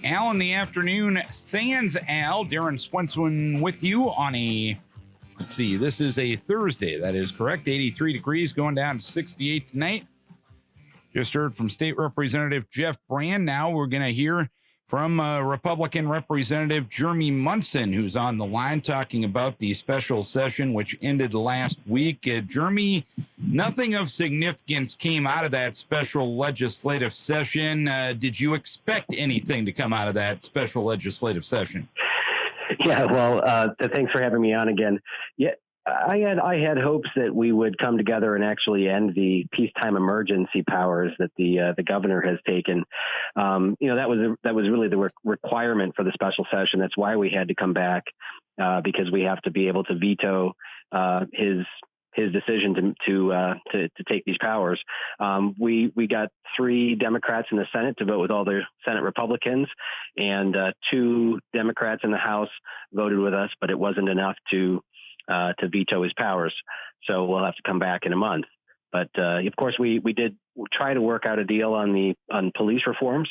Al in the afternoon. Sans Al, Darin Swenson with you on let's see, this is a Thursday. That is correct. 83 degrees, going down to 68 tonight. Just heard from State Representative Jeff Brand. Now we're going to hear from Republican Representative Jeremy Munson, who's on the line talking about the special session, which ended last week. Jeremy, nothing of significance came out of that special legislative session. Did you expect anything to come out of that special legislative session? Yeah, well, thanks for having me on again. Yeah, I had hopes that we would come together and actually end the peacetime emergency powers that the governor has taken. That was really the requirement for the special session. That's why we had to come back, because we have to be able to veto his decision to take these powers. We got 3 Democrats in the Senate to vote with all the Senate Republicans, and 2 Democrats in the House voted with us, but it wasn't enough to veto his powers. So we'll have to come back in a month. But of course, we did try to work out a deal on police reforms.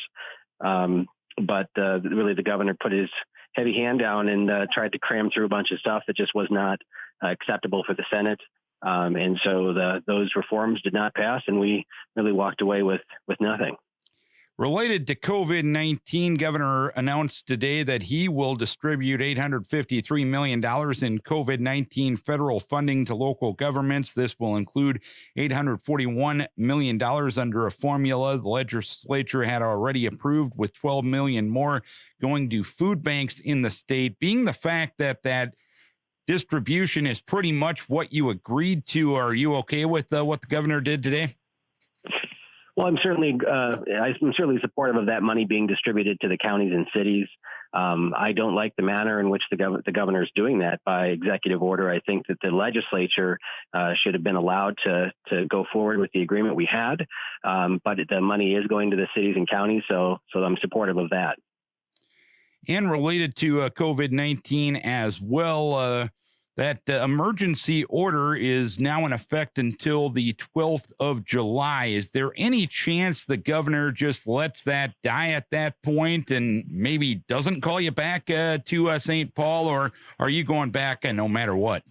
But really, the governor put his heavy hand down and tried to cram through a bunch of stuff that just was not acceptable for the Senate. And so those reforms did not pass, and we really walked away with nothing. Related to COVID-19, Governor announced today that he will distribute $853 million in COVID-19 federal funding to local governments. This will include $841 million under a formula the legislature had already approved, with $12 million more going to food banks in the state. Being the fact that distribution is pretty much what you agreed to, are you okay with what the governor did today? Well, I'm certainly supportive of that money being distributed to the counties and cities. I don't like the manner in which the governor is doing that by executive order. I think that the legislature should have been allowed to go forward with the agreement we had, but the money is going to the cities and counties, so I'm supportive of that. And related to COVID-19 as well, that emergency order is now in effect until the 12th of July. Is there any chance the governor just lets that die at that point and maybe doesn't call you back to St. Paul, or are you going back no matter what?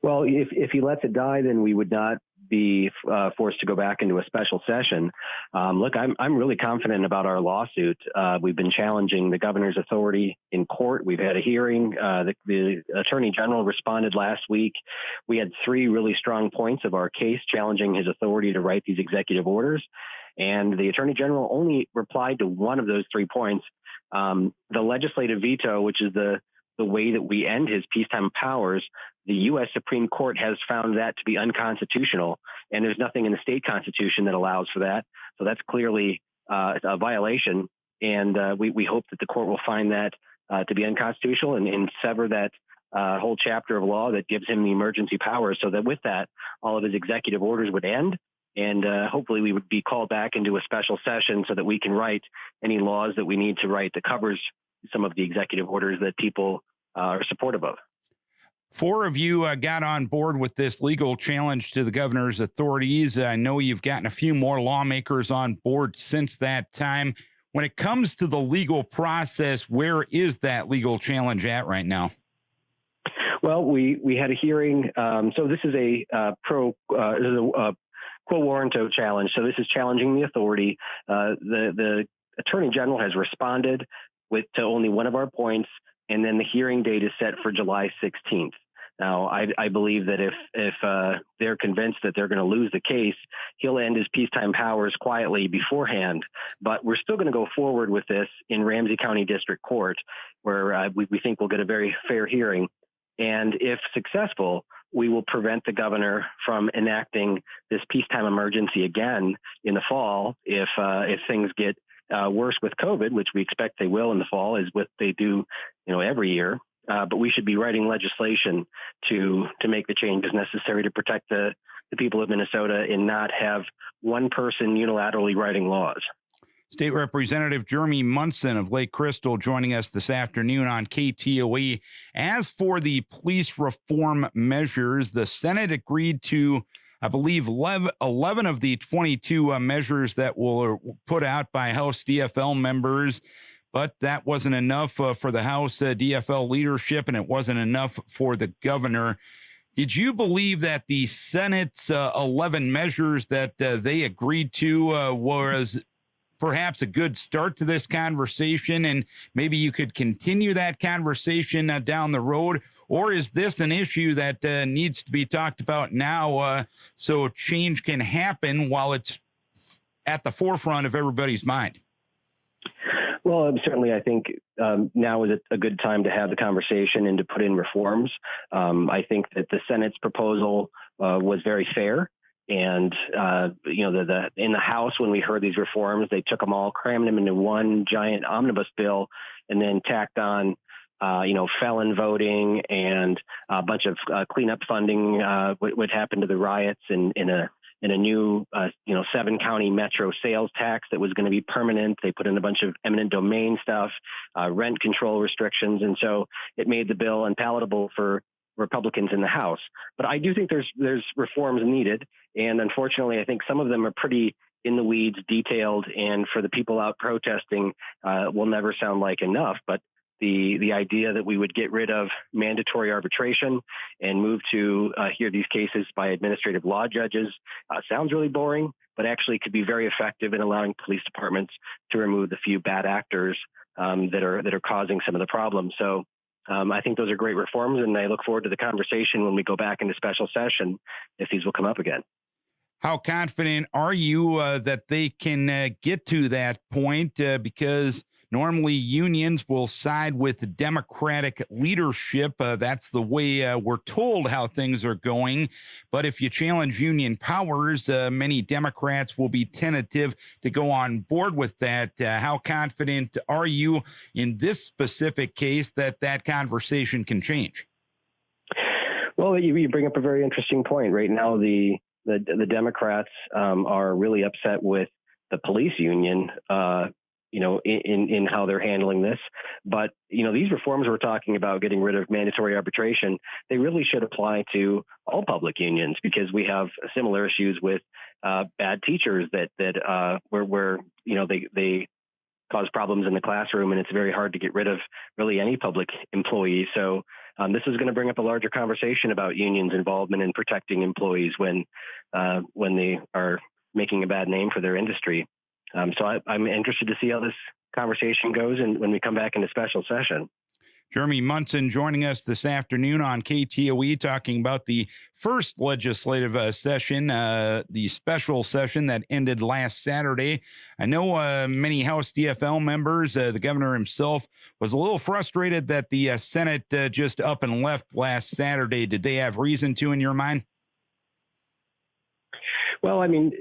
Well, if he lets it die, then we would not be forced to go back into a special session. Look, I'm really confident about our lawsuit. We've been challenging the governor's authority in court. We've had a hearing. The attorney general responded last week. We had 3 really strong points of our case challenging his authority to write these executive orders. And the attorney general only replied to one of those 3 points. The legislative veto, which is the way that we end his peacetime powers, the U.S. Supreme Court has found that to be unconstitutional, and there's nothing in the state constitution that allows for that. So that's clearly a violation, and we hope that the court will find that to be unconstitutional and sever that whole chapter of law that gives him the emergency powers, so that with that, all of his executive orders would end, and hopefully we would be called back into a special session so that we can write any laws that we need to write that covers some of the executive orders that people are supportive of. 4 of you got on board with this legal challenge to the governor's authorities. I know you've gotten a few more lawmakers on board since that time. When it comes to the legal process, where is that legal challenge at right now? Well, we had a hearing. So this is a quo warranto challenge. So this is challenging the authority. The attorney general has responded to only one of our points, and then the hearing date is set for July 16th. Now, I believe that if they're convinced that they're going to lose the case, he'll end his peacetime powers quietly beforehand. But we're still going to go forward with this in Ramsey County District Court, where we think we'll get a very fair hearing. And if successful, we will prevent the governor from enacting this peacetime emergency again in the fall if things get worse with COVID, which we expect they will in the fall, is what they do, every year. But we should be writing legislation to make the changes necessary to protect the people of Minnesota and not have one person unilaterally writing laws. State Representative Jeremy Munson of Lake Crystal joining us this afternoon on KTOE. As for the police reform measures, the Senate agreed to, I believe, 11 of the 22 measures that were put out by House DFL members. but that wasn't enough for the House DFL leadership, and it wasn't enough for the governor. Did you believe that the Senate's 11 measures that they agreed to was perhaps a good start to this conversation, and maybe you could continue that conversation down the road? Or is this an issue that needs to be talked about now so change can happen while it's at the forefront of everybody's mind? Well, certainly, I think now is a good time to have the conversation and to put in reforms. I think that the Senate's proposal was very fair. And, in the House, when we heard these reforms, they took them all, crammed them into one giant omnibus bill, and then tacked on, felon voting and a bunch of cleanup funding, what happened to the riots in a new, 7-county metro sales tax that was going to be permanent. They put in a bunch of eminent domain stuff, rent control restrictions. And so it made the bill unpalatable for Republicans in the House. But I do think there's reforms needed. And unfortunately, I think some of them are pretty in the weeds, detailed, and for the people out protesting will never sound like enough. But the idea that we would get rid of mandatory arbitration and move to hear these cases by administrative law judges sounds really boring, but actually could be very effective in allowing police departments to remove the few bad actors that are causing some of the problems. So I think those are great reforms, and I look forward to the conversation when we go back into special session if these will come up again. How confident are you that they can get to that point? Because normally unions will side with the Democratic leadership. That's the way we're told how things are going. But if you challenge union powers, many Democrats will be tentative to go on board with that. How confident are you in this specific case that conversation can change? Well, you bring up a very interesting point. Right now, the Democrats are really upset with the police union, in how they're handling this. But, these reforms we're talking about, getting rid of mandatory arbitration, they really should apply to all public unions, because we have similar issues with bad teachers that where they cause problems in the classroom, and it's very hard to get rid of really any public employee. So this is going to bring up a larger conversation about unions' involvement in protecting employees when they are making a bad name for their industry. So I'm interested to see how this conversation goes and when we come back into special session. Jeremy Munson joining us this afternoon on KTOE, talking about the first legislative session, the special session that ended last Saturday. I know many House DFL members, the governor himself, was a little frustrated that the Senate just up and left last Saturday. Did they have reason to, in your mind? Well, I mean,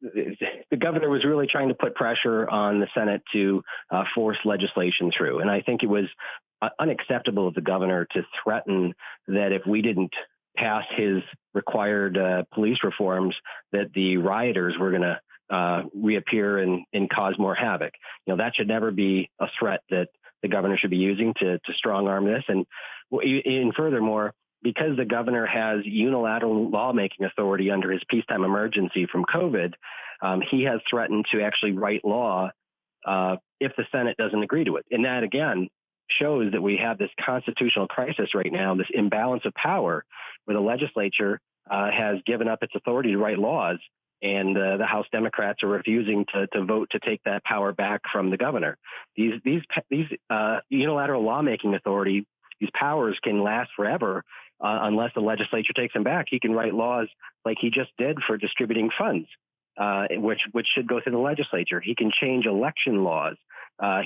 the governor was really trying to put pressure on the Senate to force legislation through. And I think it was unacceptable of the governor to threaten that if we didn't pass his required police reforms, that the rioters were going to reappear and cause more havoc. That should never be a threat that the governor should be using to strong arm this. And furthermore, because the governor has unilateral lawmaking authority under his peacetime emergency from COVID, he has threatened to actually write law if the Senate doesn't agree to it. And that, again, shows that we have this constitutional crisis right now, this imbalance of power, where the legislature has given up its authority to write laws, and the House Democrats are refusing to vote to take that power back from the governor. These unilateral lawmaking authority, these powers can last forever unless the legislature takes them back. He can write laws like he just did for distributing funds, which should go through the legislature. He can change election laws.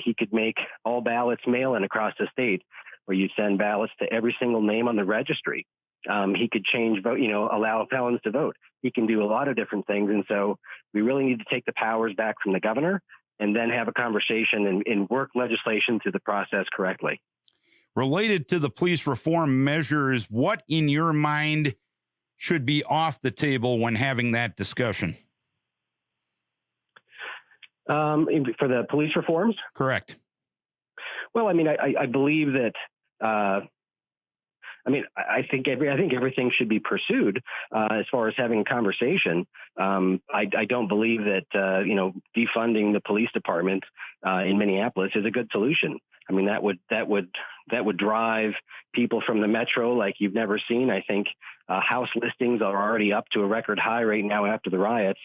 He could make all ballots mail-in across the state, where you send ballots to every single name on the registry. He could change vote, allow felons to vote. He can do a lot of different things. And so we really need to take the powers back from the governor and then have a conversation and work legislation through the process correctly. Related to the police reform measures, what in your mind should be off the table when having that discussion? For the police reforms? Correct. Well, I mean, I believe that I think everything should be pursued as far as having a conversation. I don't believe that defunding the police department in Minneapolis is a good solution. I mean, that would drive people from the metro like you've never seen. I think house listings are already up to a record high right now after the riots.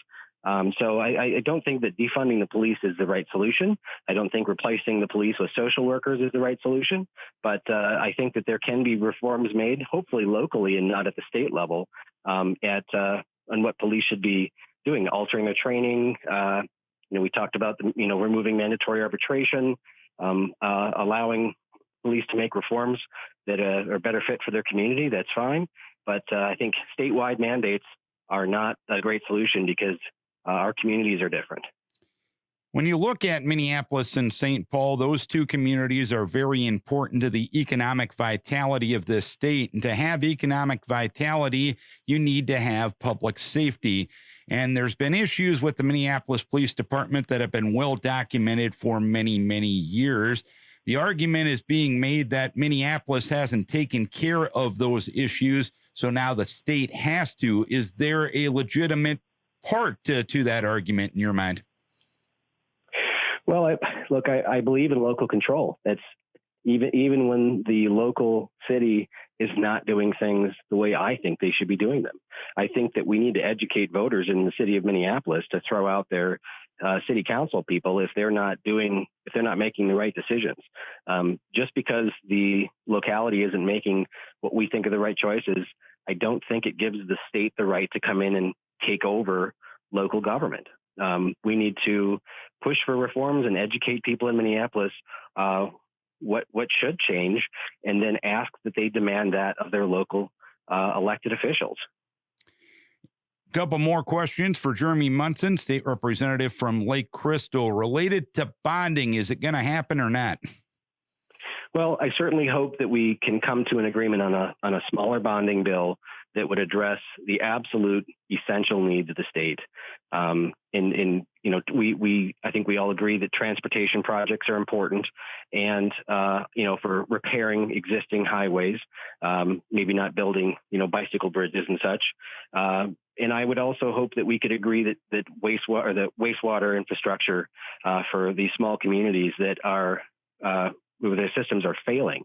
So I don't think that defunding the police is the right solution. I don't think replacing the police with social workers is the right solution. But I think that there can be reforms made, hopefully locally and not at the state level, on what police should be doing, altering their training. We talked about removing mandatory arbitration, allowing police to make reforms that are better fit for their community. That's fine. But I think statewide mandates are not a great solution because our communities are different. When you look at Minneapolis and St. Paul, those two communities are very important to the economic vitality of this state. And to have economic vitality, you need to have public safety. And there's been issues with the Minneapolis Police Department that have been well documented for many, many years. The argument is being made that Minneapolis hasn't taken care of those issues, so now the state has to. Is there a legitimate part to that argument in your mind? Well, I believe in local control. That's even when the local city is not doing things the way I think they should be doing them. I think that we need to educate voters in the city of Minneapolis to throw out their city council people if they're not making the right decisions. Just because the locality isn't making what we think are the right choices, I don't think it gives the state the right to come in and take over local government. We need to push for reforms and educate people in Minneapolis what should change, and then ask that they demand that of their local elected officials. Couple more questions for Jeremy Munson, state representative from Lake Crystal. Related to bonding, is it going to happen or not? Well, I certainly hope that we can come to an agreement on a smaller bonding bill that would address the absolute essential needs of the state. I think we all agree that transportation projects are important, and for repairing existing highways, maybe not building bicycle bridges and such. And I would also hope that we could agree that wastewater infrastructure for these small communities that are where their systems are failing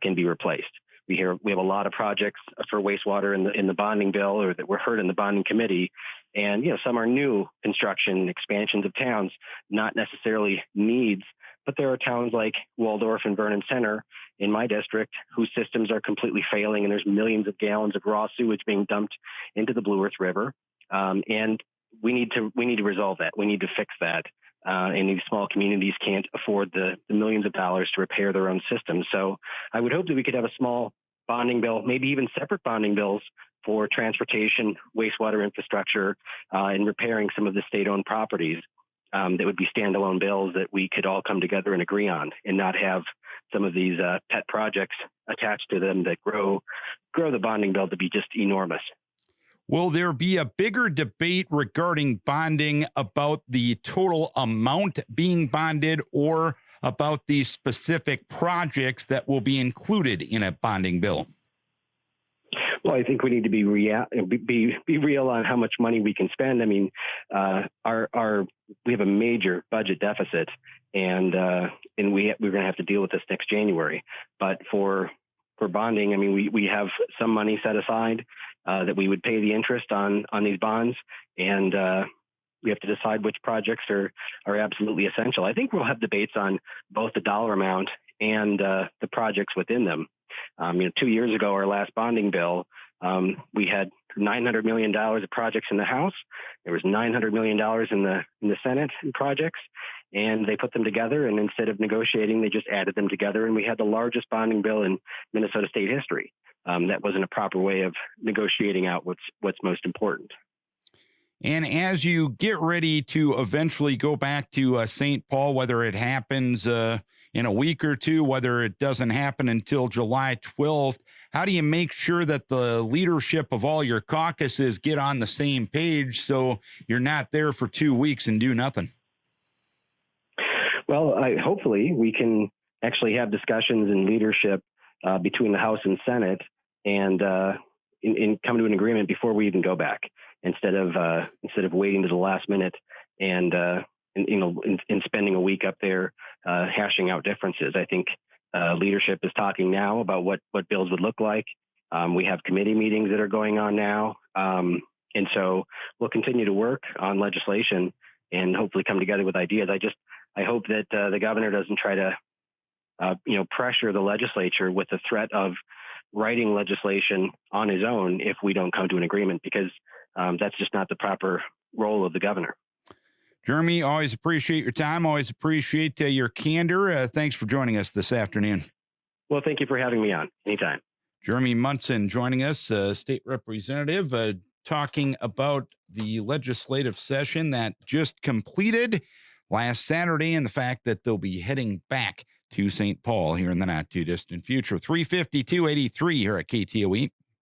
can be replaced. We have a lot of projects for wastewater in the bonding bill, or that were heard in the bonding committee, and some are new construction expansions of towns, not necessarily needs. But there are towns like Waldorf and Vernon Center in my district whose systems are completely failing, and there's millions of gallons of raw sewage being dumped into the Blue Earth River. And we need to resolve that. We need to fix that. And these small communities can't afford the millions of dollars to repair their own systems. So I would hope that we could have a small bonding bill, maybe even separate bonding bills for transportation, wastewater infrastructure, and repairing some of the state-owned properties. That would be standalone bills that we could all come together and agree on, and not have some of these pet projects attached to them that grow the bonding bill to be just enormous. Will there be a bigger debate regarding bonding about the total amount being bonded, or about the specific projects that will be included in a bonding bill? Well, I think we need to be real on how much money we can spend. I mean, we have a major budget deficit, and we're going to have to deal with this next January. But for bonding, I mean, we have some money set aside that we would pay the interest on these bonds, and we have to decide which projects are absolutely essential. I think we'll have debates on both the dollar amount and the projects within them. 2 years ago, our last bonding bill, we had $900 million of projects in the House. There was $900 million in the Senate in projects, and they put them together. And instead of negotiating, they just added them together, and we had the largest bonding bill in Minnesota state history. That wasn't a proper way of negotiating out what's most important. And as you get ready to eventually go back to St. Paul, whether it happens in a week or two, whether it doesn't happen until July 12th, how do you make sure that the leadership of all your caucuses get on the same page so you're not there for 2 weeks and do nothing? Well, hopefully we can actually have discussions in leadership between the House and Senate and in come to an agreement before we even go back, instead of waiting to the last minute and spending a week up there hashing out differences. I think leadership is talking now about what bills would look like. We have committee meetings that are going on now. And so we'll continue to work on legislation and hopefully come together with ideas. I hope that the governor doesn't try to, pressure the legislature with the threat of writing legislation on his own if we don't come to an agreement, because that's just not the proper role of the governor. Jeremy, always appreciate your time. Always appreciate your candor. Thanks for joining us this afternoon. Well, thank you for having me on. Anytime. Jeremy Munson joining us, state representative, talking about the legislative session that just completed last Saturday and the fact that they'll be heading back to St. Paul here in the not too distant future. 352-83 here at KTOE.